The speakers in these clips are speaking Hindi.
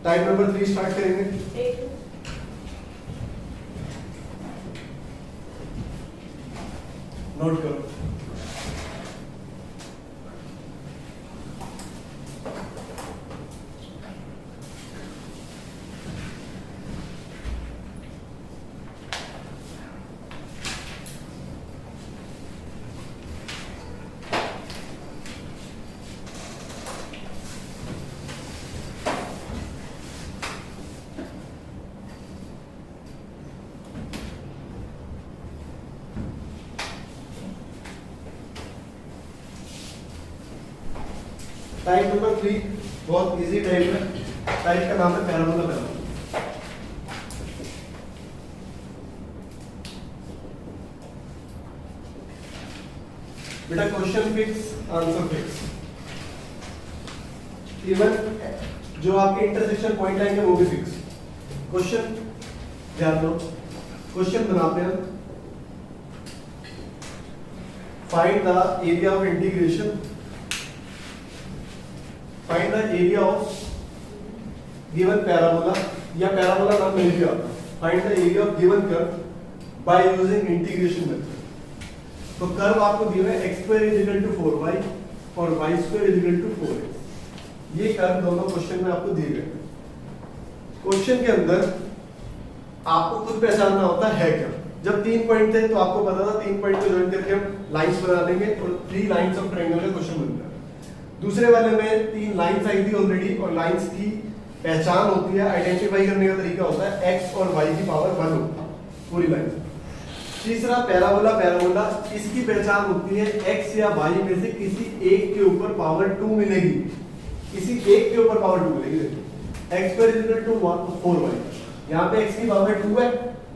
टाइप नंबर 3 स्टार्ट करेंगे। नोट करो। टाइप नंबर 3 बहुत इजी टाइप है। टाइप का नाम है पैराबोला पैराबोला। बेटा question fix, answer fix. Even जो आपके इंटरसेक्शन पॉइंट आएंगे वो भी फिक्स। क्वेश्चन ध्यान दो, क्वेश्चन बनाते हैं। Find the area of integration, find the area of given parabola, या पैराबोला नाम नहीं दिया। Find the area of given curve by using integration method. तो कर्व आपको दिया है x square is equal to 4y और y square is equal to 4x। ये कर्व दोनों क्वेश्चन में आपको दिए गए। क्वेश्चन के अंदर आपको खुद पहचानना होता है क्या। जब 3 पॉइंट थे तो आपको पता था 3 पॉइंट को ज्वाइन करके हम लाइंस बना देंगे और 3 लाइंस ऑफ ट्रायंगल का क्वेश्चन बनता है। दूसरे वाले में 3 लाइंस आई थी ऑलरेडी, और लाइंस की पहचान होती है, आइडेंटिफाई करने का तरीका होता है x और y की पावर 1 होता है पूरी लाइन। तीसरा पैराबोला, पैराबोला इसकी पहचान होती है x या y में से किसी एक के ऊपर पावर 2 मिलेगी, किसी एक के ऊपर पावर 2 मिलेगी। देखो x square is equal to 4y, यहाँ पे x की पावर 2 है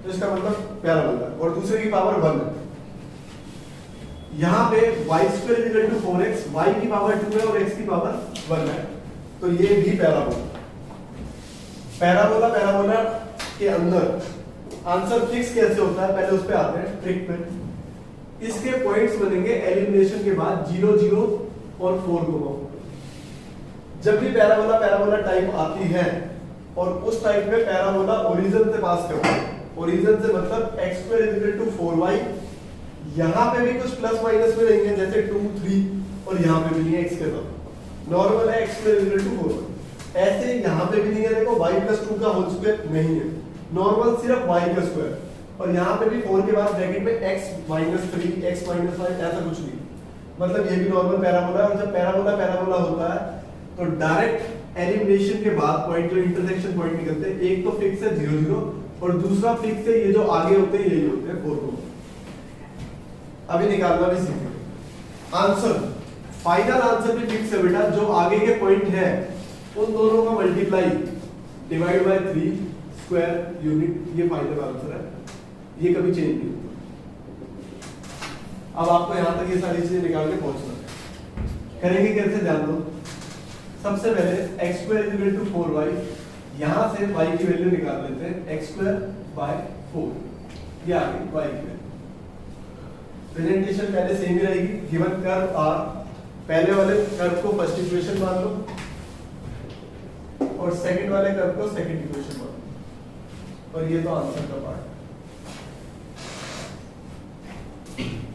तो इसका मतलब पैराबोला, और दूसरे की पावर 1 है। यहाँ पे y square is equal to 4x, y की पावर 2 है और x की पावर 1 है, तो ये भी पैराबोला। पैराबोला, पैराबोला के अंदर आंसर फिक्स कैसे होता है पहले उस पे आते हैं ट्रिक पे। इसके पॉइंट्स बनेंगे एलिमिनेशन के बाद 0 0 और 4 को। जब भी पैराबोला, पैराबोला टाइप आती है और उस टाइप में पैराबोला ओरिजिन से पास करते हैं। ओरिजिन से मतलब x square is equal to 4y, यहाँ पे भी कुछ प्लस माइनस में रहेंगे जैसे 2 3, और यहाँ पे भी नहीं है x के साथ, नॉर्मल है x square is equal to 4y। ऐसे यहाँ पे भी नहीं है, देखो y प्लस 2 का होल स्क्वायर नहीं है, नॉर्मल सिर्फ y का स्क्वायर, और यहाँ पे भी 4 के बाद ब्रैकेट में x माइनस 3 x माइनस 5 ऐसा कुछ नहीं, मतलब ये भी नॉर्मल पैराबोला है। और जब पैराबोला पैराबोला होता है तो डायरेक्ट एलिमिनेशन के बाद पॉइंट जो इंटरसेक्शन पॉइंट निकलते हैं, एक तो फिक्स है 0 0 और दूसरा फिक्स है ये जो आगे होते हैं यही होते हैं 4 को। अभी निकालना भी सीखेंगे। आंसर, फाइनल आंसर भी फिक्स है बेटा, जो आगे के पॉइंट है उन दोनों का multiply divide by 3 square unit, ये फाइनल आंसर है, ये कभी चेंज नहीं होता। अब आपको यहां तक ये सारी चीजें निकाल के पहुंचना है। करेंगे कैसे, ध्यान दो। सबसे पहले x square is equal to 4y, यहां से y की वैल्यू निकाल लेते हैं x स्क्वायर बाय 4, ये आ गई y की वैल्यू। प्रेजेंटेशन पहले सेम ही रहेगी। गिवन कर्व r, पहले वाले कर्व को फर्स्ट इक्वेशन मान लो और सेकंड वाले कर्व को सेकंड इक्वेशन मान लो, और ये तो आंसर का part.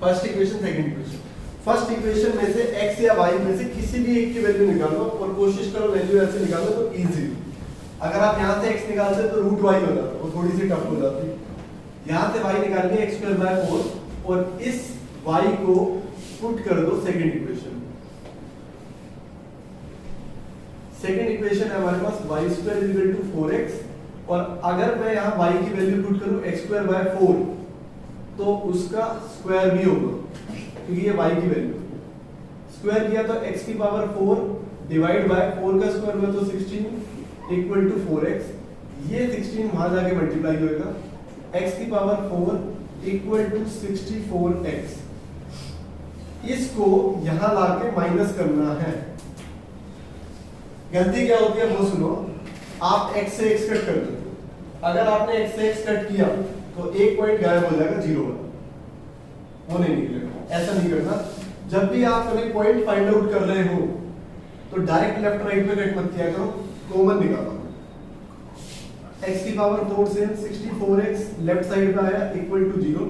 First equation, second equation. First equation में से x या y में से किसी भी एक की वैल्यू निकालो और कोशिश करो वैल्यू ऐसे निकालो तो इजी। अगर आप यहां से x निकालते तो रूट y हो जाता, वो थोड़ी सी टफ हो जाती। यहां से y निकाल के x स्क्वायर बाय 4 और इस y को पुट कर दो सेकंड इक्वेशन। सेकंड इक्वेशन है हमारे पास y square is equal to 4x, और अगर मैं यहां y की वैल्यू पुट करूं x स्क्वायर बाय 4 तो उसका स्क्वायर भी होगा, क्योंकि ये y की वैल्यू स्क्वायर किया तो x की पावर 4 डिवाइड बाय 4 का स्क्वायर हुआ तो 16 इक्वल टू 4x। ये 16 वहां जाके मल्टीप्लाई होएगा, x की पावर 4 इक्वल टू 64x। इसको यहां लाके माइनस करना है। गलती क्या होती है वो सुनो, आप x से x कट कर दो। अगर आपने x से x कट किया तो एक पॉइंट गायब हो जाएगा 0 वाला, वो नहीं निकलेगा। ऐसा नहीं करना। जब भी आप कभी पॉइंट फाइंड आउट कर रहे हो तो डायरेक्ट लेफ्ट राइट पे कट मत किया करो, कॉमन निकालो। x की पावर 4 से 64x लेफ्ट साइड पे आया इक्वल टू 0,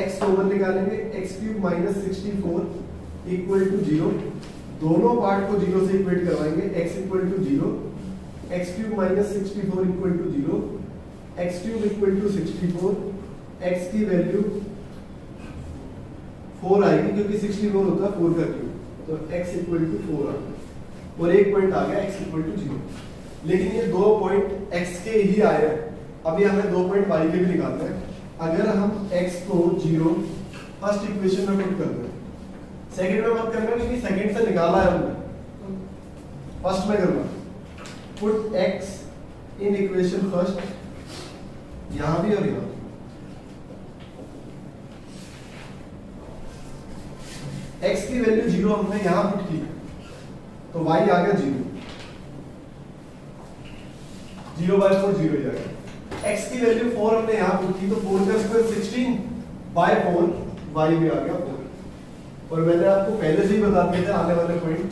x कॉमन निकालेंगे, x cube minus 64 equal to 0, दोनों पार्ट को 0 से इक्वेट करवाएंगे, x equal to 0, x cube minus 64 equal to 0, x cube equal to 64, x की वैल्यू 4 आएगी क्योंकि 64 होता है 4 का क्यूब, तो x इक्वल टू 4 आ गया और एक पॉइंट आ गया x इक्वल टू 0। लेकिन ये दो पॉइंट x के ही आए हैं, अभी हमें दो पॉइंट y के भी निकालते हैं। अगर हम x को 0 फर्स्ट इक्वेशन में पुट करते हैं, सेकंड में मत करना क्योंकि सेकंड से निकाला है हमने, फर्स्ट में करना, put x in equation first, यहां भी और यहां, x की वैल्यू 0 हमने यहां पुट की तो y आ गया 0, 0/4 0 ही आ गया। x की वैल्यू 4 हमने यहां पुट की तो 4 का स्क्वायर 16/4, y भी आ गया 4। और मैंने आपको पहले से ही बता दिया था आने वाले पॉइंट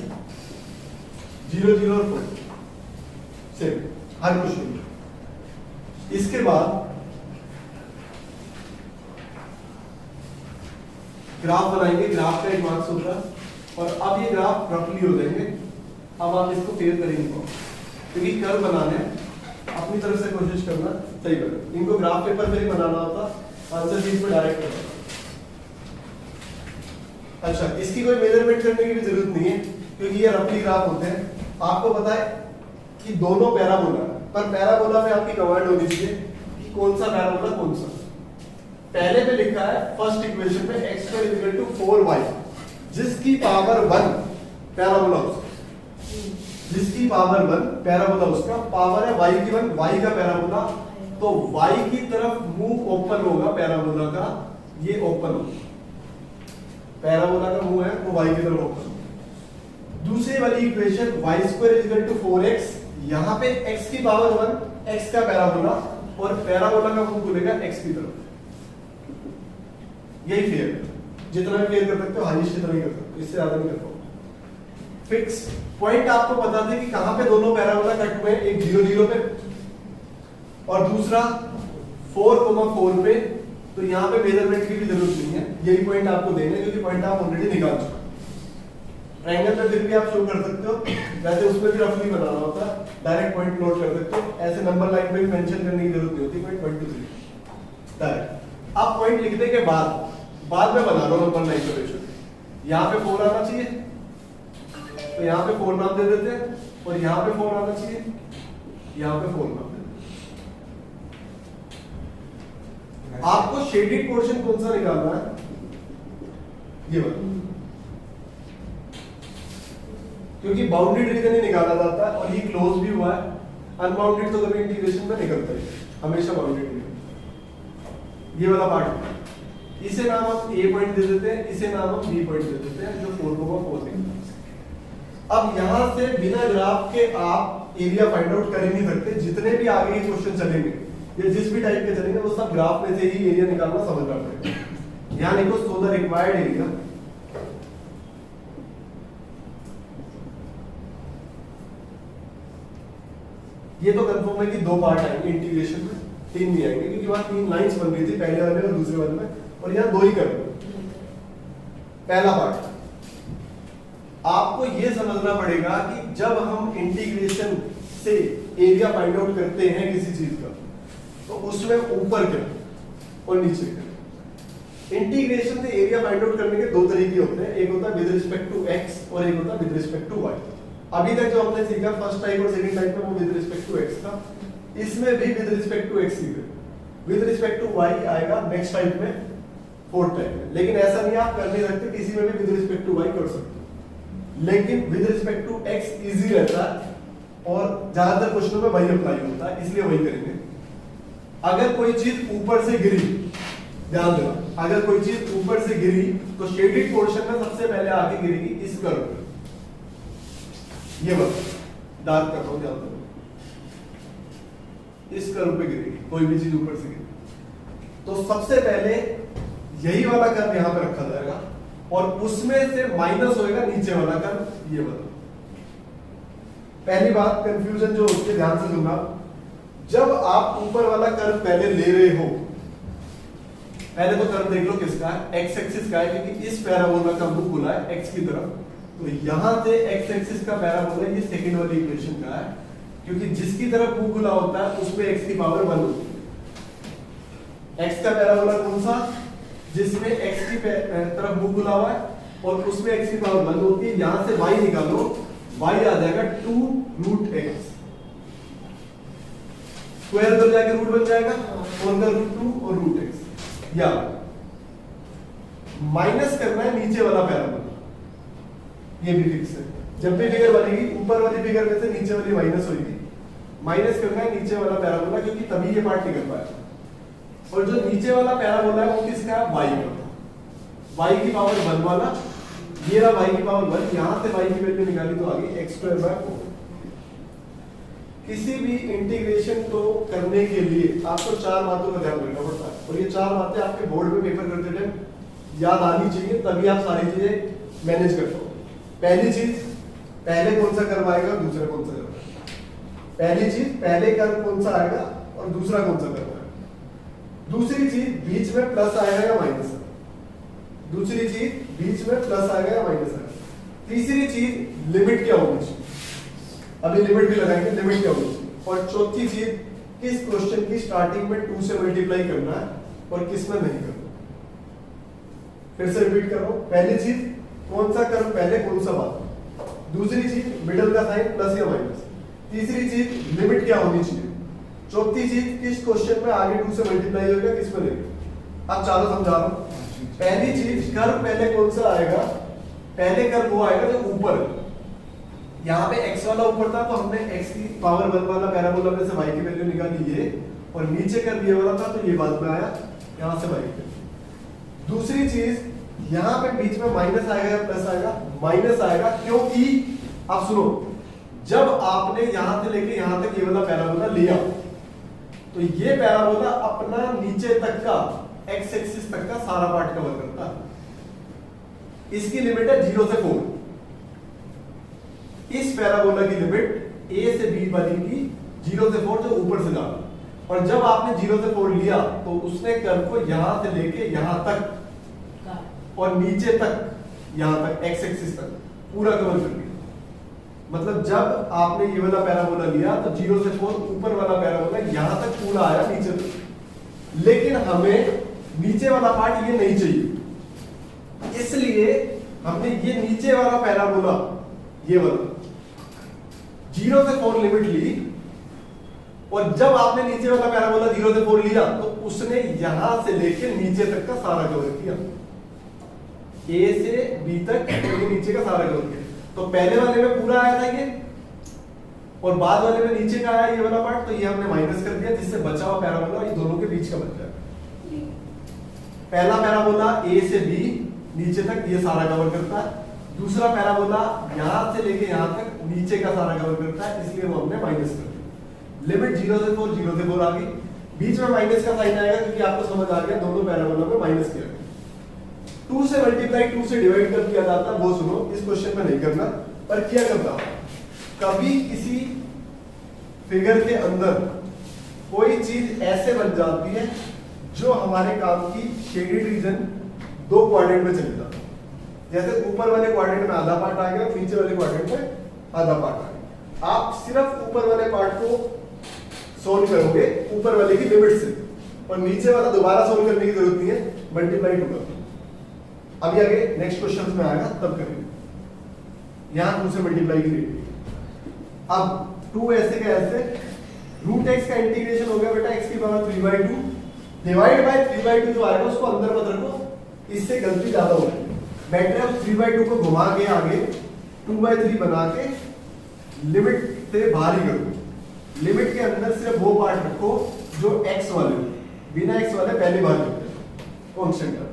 0 0 और 4 सेम हर क्वेश्चन। इसके बाद ग्राफ बनाएंगे, ग्राफ का एक मार्क्स होता है और अब ये ग्राफ रफली हो जाएंगे। अब आप इसको फेयर करेंगे क्योंकि कर्व बनाने अपनी तरफ से कोशिश करना सही करें, इनको ग्राफ पेपर पे ही बनाना होता, आंसर शीट पे डायरेक्ट करना। अच्छा, इसकी कोई मेजरमेंट करने की भी जरूरत नहीं है क्योंकि ये रफली ग्राफ होते हैं। आपको पता है कि दोनों पैराबोला, पर पैराबोला में आपकी कमांड होनी चाहिए कि कौन सा पैराबोला कौन सा। पहले पे लिखा है फर्स्ट इक्वेशन में x² = 4y, जिसकी पावर 1 पैराबोला उसका, जिसकी पावर 1 पैराबोला उसका, पावर है y की 1, y का पैराबोला, तो y की तरफ मुंह ओपन होगा पैराबोला का, ये ओपन होगा, पैराबोला का मुंह है वो y की तरफ ओपन। दूसरी वाली इक्वेशन y² = 4x, यहां पे x की पावर 1 x का पैराबोला और पैराबोला का मुंह खुलेगा x की तरफ। यही फेयर, जितना भी फेयर कर सकते हो हाईएस्ट इतना ही कर सकते हो, इससे ज्यादा नहीं कर पाओगे। फिक्स पॉइंट आपको बता दें कि कहां पे दोनों पैराबोला कट हुए, एक 0 0 पे और दूसरा 4,4 पे, तो यहां पे मेजरमेंट की भी जरूरत नहीं है, यही पॉइंट आपको देने क्योंकि पॉइंट आप ऑलरेडी निकाल चुके। ट्रायंगल में फिर भी आप शो कर सकते हो, वैसे उसमें भी रफली बनाना होता है, डायरेक्ट पॉइंट नोट कर सकते हो, ऐसे नंबर लाइन पे भी मेंशन करने की जरूरत नहीं होती, पॉइंट 1 2 3 डायरेक्ट। अब पॉइंट लिखने के बाद में बना लो नंबर लाइन इक्वेशन, यहां पे 4 आना चाहिए तो यहां पे 4 नाम दे देते हैं, और यहां पे 4 आना चाहिए, यहां पे 4 नाम दे देते हैं। आपको शेडेड पोर्शन कौन सा निकालना है, ये वाला, क्योंकि बाउंडेड रीजन ही निकाला जाता है और ये क्लोज भी हुआ है, अनबाउंडेड तो कभी इंटीग्रेशन में निकलता है, हमेशा बाउंडेड रीजन। ये वाला पार्ट, इसे नाम हम ए पॉइंट दे देते हैं, इसे नाम हम बी पॉइंट दे देते हैं, जो 4,4 है। अब यहां से बिना ग्राफ के आप एरिया फाइंड आउट कर ही नहीं सकते, जितने भी आगे के क्वेश्चन चलेंगे या जिस भी टाइप के चलेंगे वो सब ग्राफ में से ही एरिया निकालना समझना पड़ेगा। यहां लिखो सो द रिक्वायर्ड एरिया, ये तो कंफर्म है कि 2 पार्ट आएंगे इंटीग्रेशन में, 3 नहीं आएंगे क्योंकि वहां 3 लाइंस बन रही थी, पहले वाले और दूसरे वाले में, और यहां 2 ही कर रहे। पहला पार्ट आपको यह समझना पड़ेगा कि जब हम इंटीग्रेशन से एरिया फाइंड आउट करते हैं किसी चीज का, तो उसमें ऊपर क्या और नीचे क्या। इंटीग्रेशन से एरिया फाइंड आउट करने के 2 तरीके होते हैं, एक होता है विद रिस्पेक्ट टू x और एक होता है विद रिस्पेक्ट टू y। अभी तक जो हमने सीखा फर्स्ट टाइप और सेकंड टाइप में वो विद रिस्पेक्ट टू x था, इसमें भी विद रिस्पेक्ट टू x सीखे, विद रिस्पेक्ट टू y आएगा नेक्स्ट टाइप में, फोर्थ टाइप में। लेकिन ऐसा नहीं आप कर नहीं सकते, किसी में भी विद रिस्पेक्ट टू y कर सकते, लेकिन with respect to x easy रहता है और ज्यादातर क्वेश्चनों में वही अप्लाई होता है, इसलिए वही करेंगे। अगर कोई चीज ऊपर से गिरी, ध्यान देना, अगर कोई चीज ऊपर से गिरी तो शेडेड पोर्शन में सबसे पहले आगे गिरेगी इस कर्व पे, ये बस डार्क कर रहा हूं, ध्यान देना, इस कर्व पे गिरेगी कोई भी चीज ऊपर से गिरी तो सबसे पहले यही वाला कर्व यहां पे रखा जाएगा और उसमें से माइनस होएगा नीचे वाला कर्व, ये वाला। पहली बात कंफ्यूजन जो होती है ध्यान से सुनना, जब आप ऊपर वाला कर्व पहले ले रहे हो, पहले तो कर्व देख लो किसका है, एक्स एक्सिस का है, क्योंकि इस पैराबोला का मुंह खुला है एक्स की तरफ, तो यहां से एक्स एक्सिस का पैराबोला ये सेकंड वाली इक्वेशन का है, क्योंकि जिसकी तरफ मुंह खुला होता है उसमें एक्स की पावर 1 होती है। एक्स का पैराबोला कौन सा, जिसमें एक्स की तरफ मुंह खुला हुआ है और उसमें एक्स की पावर 1 होती है। यहां से y निकालो, y आ जाएगा 2√x, स्क्वायर कर जाके रूट बन जाएगा, 4 का रूट 2 और रूट x, या माइनस करना है नीचे वाला पैराबोला, ये भी फिक्स है। जब भी फिगर बनेगी ऊपर वाली फिगर में से नीचे वाली माइनस होगी, माइनस करना है नीचे वाला पैराबोला, क्योंकि तभी ये पार्ट निकल पाएगा। और जो नीचे वाला पैराबोला है वो किसका है, y का, y की पावर 1 वाला, ये रहा y की पावर 1, यहां से y की वैल्यू निकाली तो आ गई x²/4। किसी भी इंटीग्रेशन को करने के लिए आपको 4 बातों का ध्यान रखना पड़ता है, और ये 4 बातें आपके बोर्ड में पेपर करते टाइम याद आनी चाहिए, तभी आप सारी चीजें मैनेज कर पाओ। पहली चीज, पहले कौन सा कर्व आएगा, दूसरा कौन सा कर्व आएगा। पहली चीज, पहले कर्व कौन सा आएगा और दूसरा कौन सा कर्व आएगा। दूसरी चीज, बीच में प्लस आएगा या माइनस आएगा। दूसरी चीज, बीच में प्लस आएगा या माइनस आएगा। तीसरी चीज, लिमिट क्या होनी चाहिए, अभी लिमिट भी लगाएंगे, लिमिट क्या होनी चाहिए। और चौथी चीज, किस क्वेश्चन की स्टार्टिंग में 2 से मल्टीप्लाई करना है और किस में नहीं करना। फिर से रिपीट कर रहा हूं, पहली चीज कौन सा कर्व पहले कौन सा बाद, दूसरी चीज मिडिल का साइन प्लस या माइनस, तीसरी चीज लिमिट क्या होनी चाहिए, चौथी चीज किस क्वेश्चन में आगे 2 से मल्टीप्लाई होगा किस में नहीं। अब चारों समझा रहा हूं। पहली चीज, कर्व पहले कौन सा आएगा, पहले कर्व वो आएगा जो ऊपर, यहाँ पे x वाला ऊपर था तो हमने x की पावर 1 वाला पैराबोला में से y की वैल्यू निकाली ये, और नीचे कर्व ये वाला था तो ये बाद में आया, यहाँ से y की। दूसरी चीज, यहाँ पे बीच में माइनस आएगा या प्लस आएगा, माइनस आएगा, क्योंकि आप सुनो, जब आपने यहां से लेके यहां तक ये वाला पैराबोला लिया तो ये पैराबोला अपना नीचे तक का x एक्सिस तक का सारा पार्ट कवर करता है। इसकी लिमिट है 0 से 4। इस पैराबोला की लिमिट a से b वाली की 0 से 4 जो ऊपर से जाना, और जब आपने 0 से 4 लिया तो उसने कर्व को यहां से लेके यहां तक और नीचे तक, यहां तक x एक्सिस तक पूरा कवर कर दिया। मतलब जब आपने ये वाला पैराबोला लिया तो 0 से 4 ऊपर वाला पैराबोला यहां तक पूरा आया नीचे तक, लेकिन हमें नीचे वाला पार्ट ये नहीं चाहिए, इसलिए हमने ये नीचे वाला पैराबोला, ये वाला 0 से 4 लिमिट ली, और जब आपने नीचे वाला पैराबोला 0 से 4 लिया तो उसने यहां से लेके नीचे तक का सारा कवर किया, A से B तक ये नीचे का सारा कवर किया। तो पहले वाले में पूरा आया था ये, और बाद वाले में नीचे का आया ये वाला पार्ट, तो ये हमने माइनस कर दिया, जिससे बचा हुआ पैराबोला ये दोनों के बीच का बच जाएगा। पहला पैराबोला A से B नीचे तक ये सारा कवर करता है, दूसरा पैराबोला यहां से लेके यहां तक नीचे का सारा कवर करता है, इसलिए वो हमने माइनस कर दिया। लिमिट 0 से 4 0 से 4 आ गई, बीच में माइनस का साइन आएगा क्योंकि आपको समझ आ गया दोनों पैराबोला में माइनस किया गया। 2 से मल्टीप्लाई 2 से डिवाइड कर किया जाता, वो सुनो, इस क्वेश्चन में नहीं करना, पर क्या करता, कभी किसी फिगर के अंदर कोई चीज ऐसे बन जाती है जो हमारे काम की शेडेड रीजन 2 क्वाड्रेंट में चले जाता है। जैसे ऊपर वाले क्वाड्रेंट में आधा पार्ट आ गया, नीचे वाले क्वाड्रेंट में आधा पार्ट आ गया। आप सिर्फ ऊपर वाले पार्ट को सोल्व करोगे ऊपर वाले की लिमिट से, और नीचे वाला दोबारा सोल्व करने की जरूरत नहीं है, मल्टीप्लाई 2 कर। अभी आगे नेक्स्ट क्वेश्चन में आएगा तब करेंगे। यहां 2 से मल्टीप्लाई करेंगे। अब 2 ऐसे का ऐसे, रूट x का इंटीग्रेशन हो गया बेटा x की पावर 3/2 डिवाइड बाय 3/2 जो आएगा उसको अंदर मत रखो, इससे गलती ज्यादा हो जाएगी। बेटर है 3/2 को घुमा के आगे 2/3 बना के लिमिट से बाहर ही करो। लिमिट के अंदर सिर्फ वो पार्ट रखो जो x वाले, बिना x वाले पहले बाहर रखते हैं कांस्टेंट।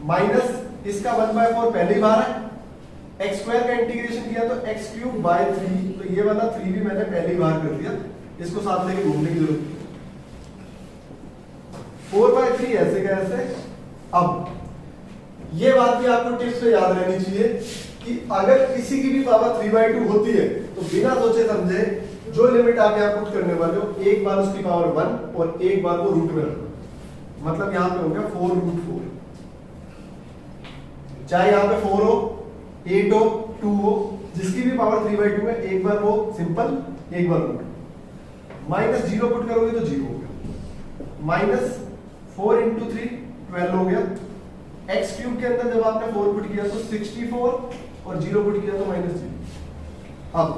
माइनस इसका 1/4 पहले ही बाहर है, x² का इंटीग्रेशन किया तो x³/3, तो ये वाला 3 भी मैंने पहले ही बाहर कर दिया, इसको साथ लेके घूमने की जरूरत नहीं। 4/3 ऐसे का ऐसे। अब ये बात भी आपको टिप्स से याद रहनी चाहिए कि अगर किसी की भी पावर 3/2 होती है तो बिना सोचे समझे जो लिमिट आप यहाँ पुट करने वाले हो, एक बार उसकी पावर 1 और एक बार वो रूट में रखो, मतलब यहाँ पे हो गया 4√4। चाहे यहाँ पे 4 हो, 8 हो, 2 हो, जिसकी भी पावर 3/2 है, एक बार वो सिंपल, एक बार रूट। -0 पुट करोगे तो 0 हो गया। -4 × 3 12 हो गया। x क्यूब के अंदर जब आपने 4 पुट किया तो 64 और 0 पुट किया तो -0। अब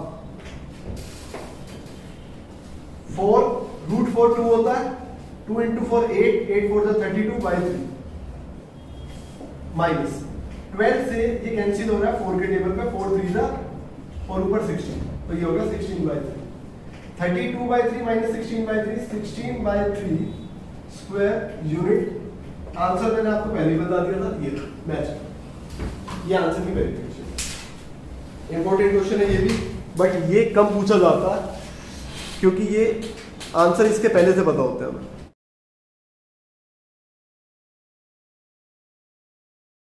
4√4 2 होता है, 2 × 4 8, 8 4 32/3 माइनस 12 से ये कैंसिल हो रहा है 4 के टेबल पे, 4 3 और ऊपर 16, तो ये होगा 16/3। 32/3 - 16/3, 16/3 स्क्वायर यूनिट। आंसर मैंने आपको पहले ही बता दिया था, ये मैच, ये आंसर की वेरिफिकेशन। इंपॉर्टेंट क्वेश्चन है ये भी, बट ये कम पूछा जाता है क्योंकि ये आंसर इसके पहले से पता होते हैं हमें।